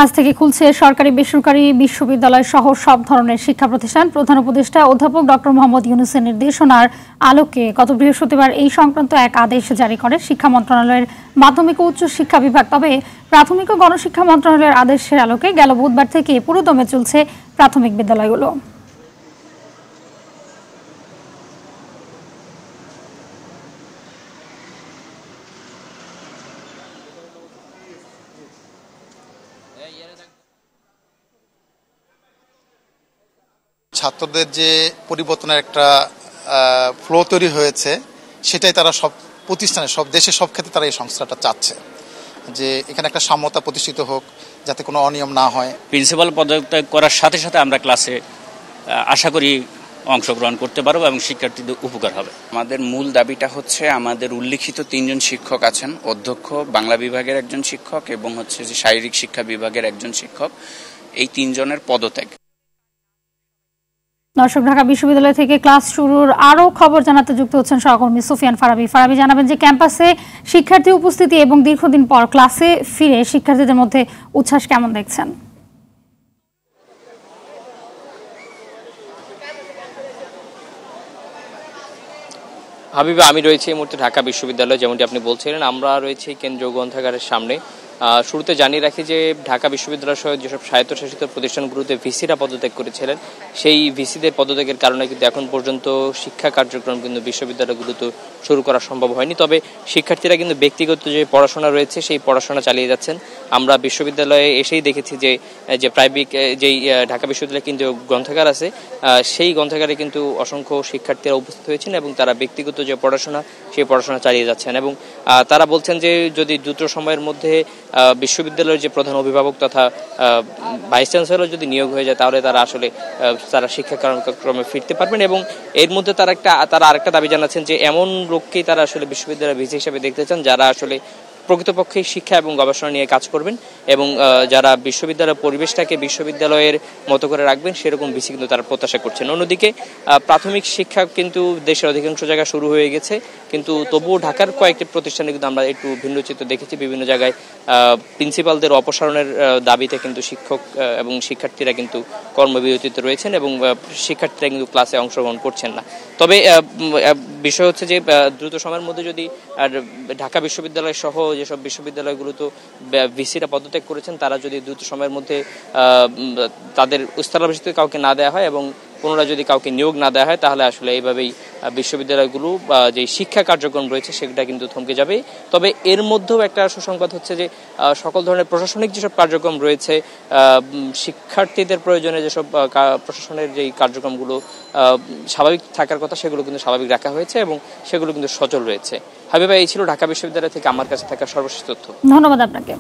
আজ থেকে খুলছে সরকারি বেসরকারি বিশ্ববিদ্যালয় সহ সব ধরনের শিক্ষা প্রতিষ্ঠান। প্রধান উপদেষ্টা অধ্যাপক ডক্টর মোহাম্মদ ইউনূসের নির্দেশনার আলোকে গত বৃহস্পতিবার এই সংক্রান্ত এক আদেশ জারি করে শিক্ষা মন্ত্রণালয়ের মাধ্যমিক ও উচ্চ শিক্ষা বিভাগ। তবে প্রাথমিক ও গণশিক্ষা মন্ত্রণালয়ের আদেশের আলোকে গেল বুধবার থেকে পুরোদমে চলছে প্রাথমিক বিদ্যালয়গুলো। ছাত্রদের যে পরিবর্তনের একটা ফ্লো তৈরি হয়েছে, সেটাই তারা সব প্রতিষ্ঠানে, সব দেশে, সব ক্ষেত্রে তারা এই সংস্থাটা চাচ্ছে যে এখানে একটা সাম্যতা প্রতিষ্ঠিত হোক, যাতে কোনো অনিয়ম না হয়। প্রিন্সিপাল পদত্যাগ করার সাথে সাথে আমরা ক্লাসে আশা করি অংশগ্রহণ করতে পারবো এবং শিক্ষার্থীদের উপকার হবে। আমাদের মূল দাবিটা হচ্ছে আমাদের উল্লিখিত 3 জন শিক্ষক আছেন, অধ্যক্ষ, বাংলা বিভাগের একজন শিক্ষক এবং হচ্ছে যে শারীরিক শিক্ষা বিভাগের একজন শিক্ষক, এই 3 জনের পদত্যাগ। দর্শক, ঢাকা বিশ্ববিদ্যালয় থেকে ক্লাস শুরুর আরও খবর জানাতে যুক্ত হচ্ছেন সহকর্মী সুফিয়ান ফারাবী। ফারাবী, জানাবেন যে ক্যাম্পাসে শিক্ষার্থী উপস্থিতি এবং দীর্ঘদিন পর ক্লাসে ফিরে শিক্ষার্থীদের মধ্যে উচ্ছ্বাস কেমন দেখছেন? হাবিবা, আমি রয়েছি এই মুহূর্তে ঢাকা বিশ্ববিদ্যালয়। যেমনটি আপনি বলছিলেন, আমরা রয়েছি কেন্দ্রীয় গ্রন্থাগারের সামনে। শুরুতে জানিয়ে রাখি যে ঢাকা বিশ্ববিদ্যালয় সহ যেসব স্বায়ত্তশাসিত প্রতিষ্ঠানগুলোতে ভিসিরা পদত্যাগ করেছিলেন, সেই ভিসিদের পদত্যাগের কারণে কিন্তু এখন পর্যন্ত শিক্ষা কার্যক্রম কিন্তু বিশ্ববিদ্যালয়গুলোতে শুরু করা সম্ভব হয়নি। তবে শিক্ষার্থীরা কিন্তু ব্যক্তিগত যে পড়াশোনা রয়েছে সেই পড়াশোনা চালিয়ে যাচ্ছেন। আমরা বিশ্ববিদ্যালয়ে এসেই দেখেছি যে প্রাইভেট যেই ঢাকা বিশ্ববিদ্যালয়ে কিন্তু গ্রন্থাগার আছে, সেই গ্রন্থাগারে কিন্তু অসংখ্য শিক্ষার্থীরা উপস্থিত হয়েছেন এবং তারা ব্যক্তিগত যে পড়াশোনা সেই পড়াশোনা চালিয়ে যাচ্ছেন। এবং তারা বলছেন যে যদি দ্রুত সময়ের মধ্যে বিশ্ববিদ্যালয়ের যে প্রধান অভিভাবক তথা ভাইস চ্যান্সেলর যদি নিয়োগ হয়ে যায়, তাহলে তারা শিক্ষা কার্যক্রমে ফিরতে পারবেন। এবং এর মধ্যে তারা আরেকটা দাবি জানাচ্ছেন যে এমন লোককেই তারা আসলে বিশ্ববিদ্যালয়ের ভিসি হিসেবে দেখতে চান, যারা আসলে প্রকৃতপক্ষে শিক্ষা এবং গবেষণা নিয়ে কাজ করবেন এবং যারা বিশ্ববিদ্যালয়ের পরিবেশটাকে বিশ্ববিদ্যালয়ের মতো করে রাখবেন, সেরকম ভিসি কিন্তু তারা প্রত্যাশা করছেন। অন্যদিকে প্রাথমিক শিক্ষা কিন্তু দেশের অধিকাংশ জায়গায় শুরু হয়ে গেছে, কিন্তু তবুও ঢাকার কয়েকটি প্রতিষ্ঠানে কিন্তু আমরা একটু ভিন্ন চিত্র দেখেছি। বিভিন্ন জায়গায় প্রিন্সিপালদের অপসারণের দাবিতে কিন্তু শিক্ষক এবং শিক্ষার্থীরা কিন্তু কর্মবিরতিতে রয়েছেন এবং শিক্ষার্থীরা কিন্তু ক্লাসে অংশগ্রহণ করছেন না। তবে বিষয় হচ্ছে যে দ্রুত সময়ের মধ্যে যদি ঢাকা বিশ্ববিদ্যালয় সহ যেসব বিশ্ববিদ্যালয়গুলোতে ভিসিরা পদত্যাগ করেছেন, তারা যদি দ্রুত সময়ের মধ্যে তাদের স্থলাভিষিক্ত কাউকে না দেওয়া হয় এবং পুনরায় যদি কাউকে নিয়োগ না দেওয়া হয়, তাহলে আসলে এইভাবেই বিশ্ববিদ্যালয়গুলো যে শিক্ষা কার্যক্রম রয়েছে সেটা কিন্তু থমকে যাবে। তবে এর মধ্যেও একটা সুসংবাদ হচ্ছে যে সকল ধরনের প্রশাসনিক যেসব কার্যক্রম রয়েছে, শিক্ষার্থীদের প্রয়োজনে যেসব প্রশাসনের যেই কার্যক্রমগুলো স্বাভাবিক থাকার কথা, সেগুলো কিন্তু স্বাভাবিক রাখা হয়েছে এবং সেগুলো কিন্তু সচল রয়েছে। হাবিবা, এই ছিল ঢাকা বিশ্ববিদ্যালয় থেকে আমার কাছে থাকা সর্বশেষ তথ্য। ধন্যবাদ আপনাকে।